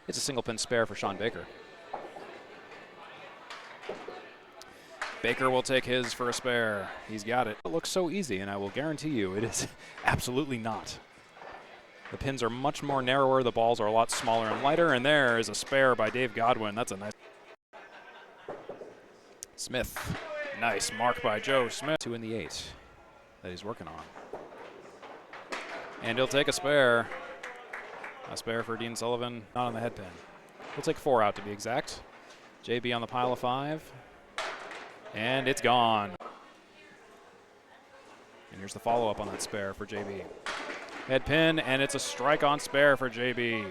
It's a single pin spare for Sean Baker. Baker will take his for a spare. He's got it. It looks so easy, and I will guarantee you it is absolutely not. The pins are much more narrower, the balls are a lot smaller and lighter, and there is a spare by Dave Godwin. That's a nice. Smith. Nice mark by Joe Smith. 2 in the 8 that he's working on. And he'll take a spare. A spare for Dean Sullivan, not on the head pin. He'll take 4 out to be exact. JB on the pile of 5. And it's gone. And here's the follow-up on that spare for JB. Head pin, and it's a strike on spare for JB.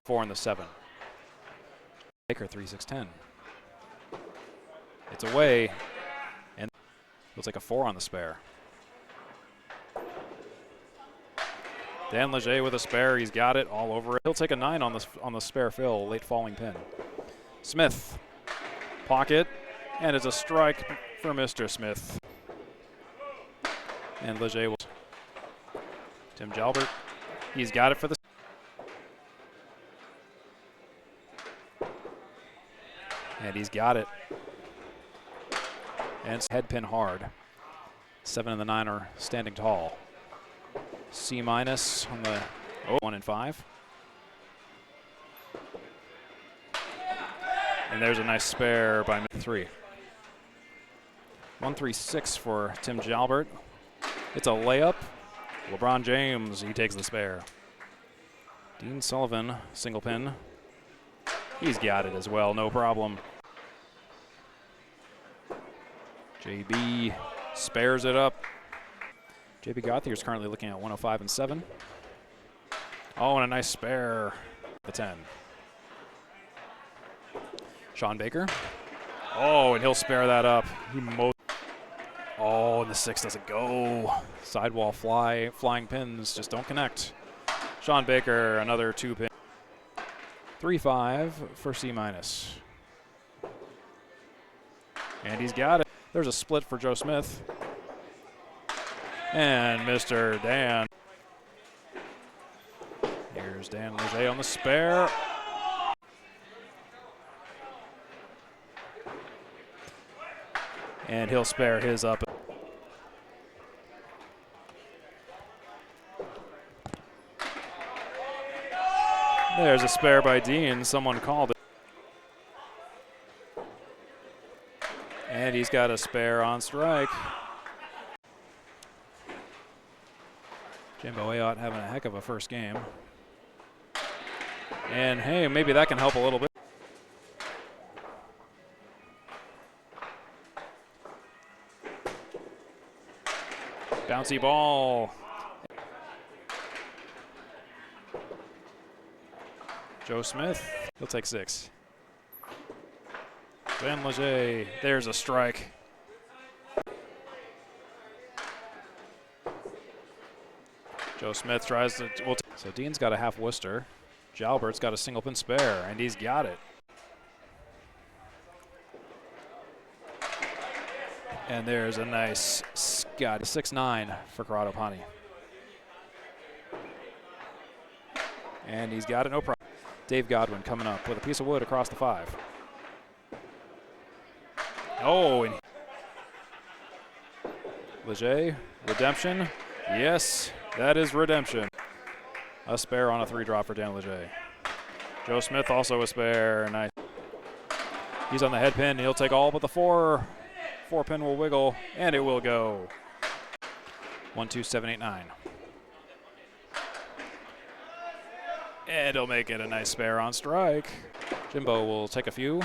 4 in the 7. Baker 3-6-10. It's away, and he'll take a 4 on the spare. Dan Leger with a spare. He's got it all over it. He'll take a 9 on the spare fill, late falling pin. Smith, pocket, and it's a strike for Mr. Smith. And Leger will. Tim Jalbert, he's got it for the. And he's got it. And it's head pin hard. 7 and the 9 are standing tall. C- on the 1 and 5. And there's a nice spare by 3. 1-3-6 for Tim Jalbert. It's a layup. LeBron James, he takes the spare. Dean Sullivan, single pin. He's got it as well, no problem. JB spares it up. JB Gauthier is currently looking at 105 and 7. Oh, and a nice spare. The 10. Sean Baker. Oh, and he'll spare that up. Oh, and the 6 doesn't go. Sidewall flying pins just don't connect. Sean Baker, another 2 pin. 3-5 for C-. And he's got it. There's a split for Joe Smith. And Mr. Dan. Here's Dan Leger on the spare. And he'll spare his up. There's a spare by Dean. Someone called it. And he's got a spare on strike. Jimbo Ayotte having a heck of a first game. And hey, maybe that can help a little bit. Bouncy ball. Joe Smith, he'll take 6. Dan Leger, there's a strike. Joe Smith tries to. So Dean's got a half Worcester. Jalbert's got a single pin spare, and he's got it. And there's a nice Scott 6-9 for Corrado Pani. And he's got it, no problem. Dave Godwin coming up with a piece of wood across the 5. Oh, and Leger, redemption. Yes, that is redemption. A spare on a 3 drop for Dan Leger. Joe Smith also a spare. Nice. He's on the head pin. He'll take all but the 4. 4 pin will wiggle, and it will go. 1-2-7-8-9. And he'll make it a nice spare on strike. Jimbo will take a few.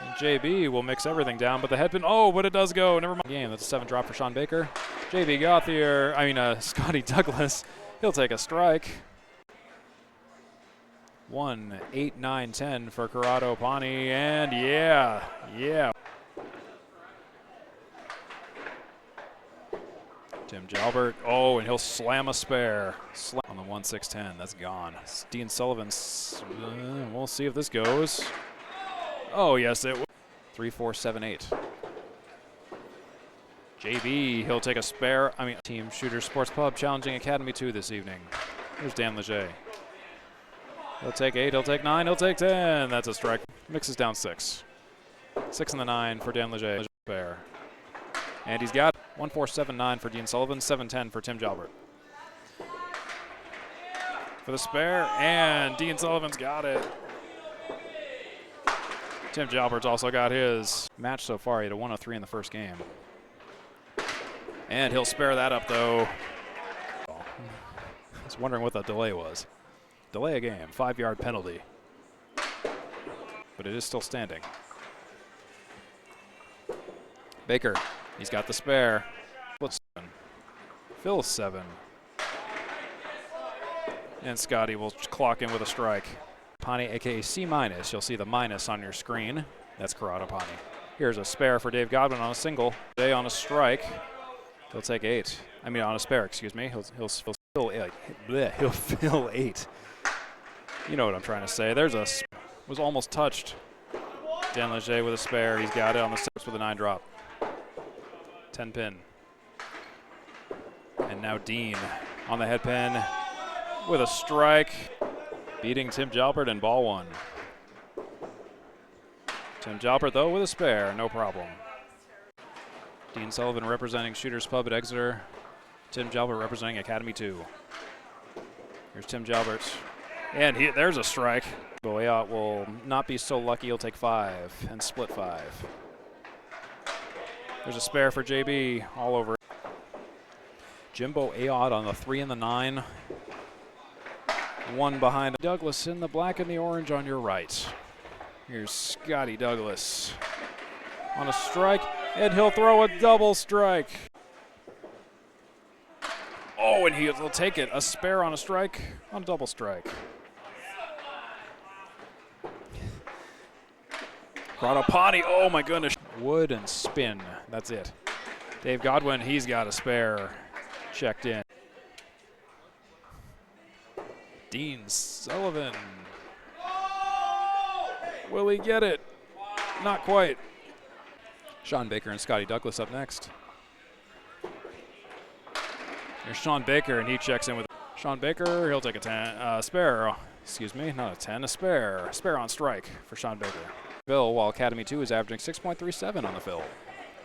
And JB will mix everything down, but the head pin, oh, but it does go. Never mind. Game, that's a 7 drop for Sean Baker. JB Gauthier, Scotty Douglas, he'll take a strike. 1, 8, 9, 10 for Corrado Pani, and yeah. Tim Jalbert, oh, and he'll slam a spare. On the 1-6-10, that's gone. Dean Sullivan, we'll see if this goes. Oh, yes, it will. 3-4-7-8. JB, he'll take a spare. Team Shooter Sports Pub challenging Academy 2 this evening. Here's Dan Leger. He'll take 8, he'll take 9, he'll take 10. That's a strike. Mixes down 6. 6 and the 9 for Dan Leger. Spare. And he's got 1-4-7-9 for Dean Sullivan, 7-10 for Tim Jalbert. For the spare, and Dean Sullivan's got it. Tim Jalbert's also got his match so far. He had a 103 in the first game. And he'll spare that up, though. I was wondering what the delay was. Delay a game, 5-yard penalty. But it is still standing. Baker, he's got the spare. What's 7? Phil 7. And Scotty will clock in with a strike. Pani, aka C-. You'll see the minus on your screen. That's Corrado Pani. Here's a spare for Dave Godwin on a single. Day on a strike. He'll take 8. I mean, on a spare, excuse me. He'll fill 8. Bleh, he'll fill 8. You know what I'm trying to say. There's a was almost touched. Dan Leger with a spare. He's got it on the 6 with a 9 drop. 10 pin. And now Dean on the head pin with a strike. Beating Tim Jalbert and ball 1. Tim Jalbert, though, with a spare. No problem. Dean Sullivan representing Shooters Pub at Exeter. Tim Jalbert representing Academy 2. Here's Tim Jalbert. And there's a strike. Boyot will not be so lucky. He'll take 5 and split 5. There's a spare for JB all over. Jimbo Ayotte on the 3 and the 9. 1 behind. Douglas in the black and the orange on your right. Here's Scotty Douglas on a strike, and he'll throw a double strike. Oh, and he'll take it. A spare on a strike, on a double strike. Pani, oh my goodness. Wood and spin, that's it. Dave Godwin, he's got a spare checked in. Dean Sullivan. Will he get it? Not quite. Sean Baker and Scotty Douglas up next. Here's Sean Baker, and he checks in with Sean Baker. He'll take a 10, spare. Excuse me, not a 10, a spare. Spare on strike for Sean Baker. Phil, while Academy 2 is averaging 6.37 on the fill.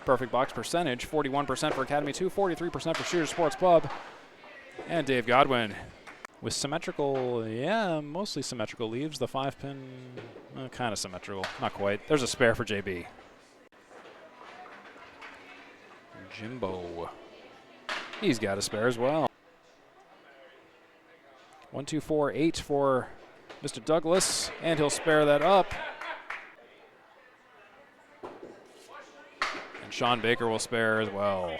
Perfect box percentage, 41% for Academy 2, 43% for Shooter Sports Pub. And Dave Godwin with symmetrical, yeah, mostly symmetrical leaves. The 5-pin, kind of symmetrical, not quite. There's a spare for JB. Jimbo, he's got a spare as well. 1, 2, 4, 8 for Mr. Douglas, and he'll spare that up. And Sean Baker will spare as well.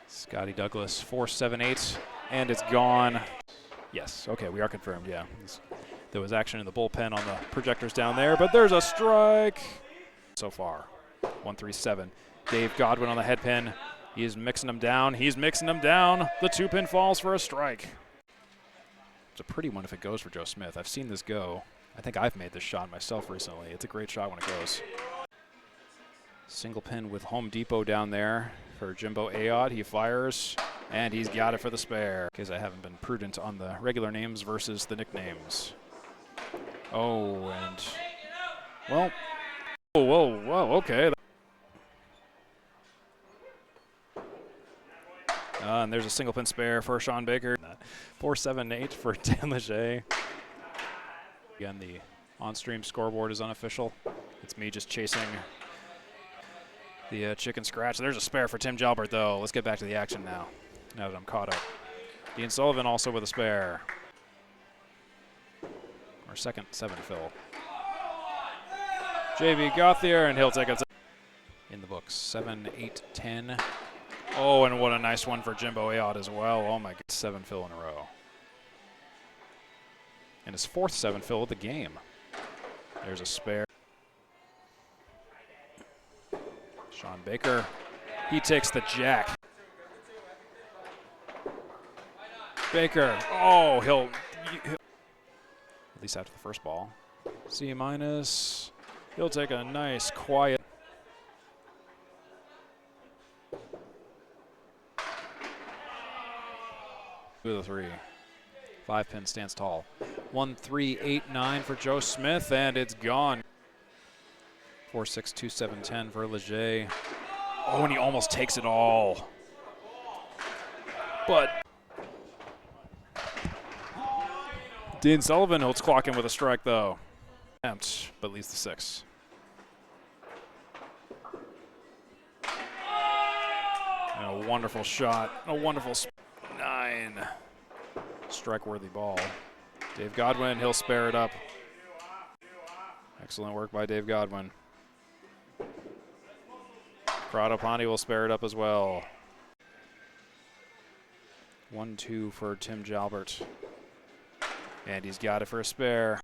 Scotty Douglas, 4, 7, 8, and it's gone. Yes, okay, we are confirmed, yeah. There was action in the bullpen on the projectors down there, but there's a strike so far. 1, 3, 7. Dave Godwin on the head pin. He's mixing them down. He's mixing them down. The 2-pin falls for a strike. It's a pretty one if it goes for Joe Smith. I've seen this go. I think I've made this shot myself recently. It's a great shot when it goes. Single pin with Home Depot down there for Jimbo Ayotte. He fires, and he's got it for the spare. Because I haven't been prudent on the regular names versus the nicknames. Oh, and, well, whoa, okay. And there's a single pin spare for Sean Baker. 4, 7, 8 for Dan Leger. Again, the on-stream scoreboard is unofficial. It's me just chasing the chicken scratch. There's a spare for Tim Jalbert, though. Let's get back to the action now that I'm caught up. Dean Sullivan also with a spare. Our second 7 fill. JB Gauthier, and he'll take it in the books. 7, 8, 10. Oh, and what a nice one for Jimbo Ayotte as well. Oh my God, 7 fill in a row. And his 4th 7 fill of the game. There's a spare. Sean Baker, he takes the jack. Baker, oh, he'll at least after the first ball. C-. He'll take a nice, quiet. With a 3. 5-pin stands tall. 1-3-8-9 for Joe Smith, and it's gone. 4-6-2-7-10 for Leger. Oh, and he almost takes it all. But Dean Sullivan holds clock in with a strike, though. But leaves the 6. And a wonderful shot. A wonderful 9. Strike-worthy ball. Dave Godwin, he'll spare it up. Excellent work by Dave Godwin. Pradopani will spare it up as well. 1-2 for Tim Jalbert. And he's got it for a spare.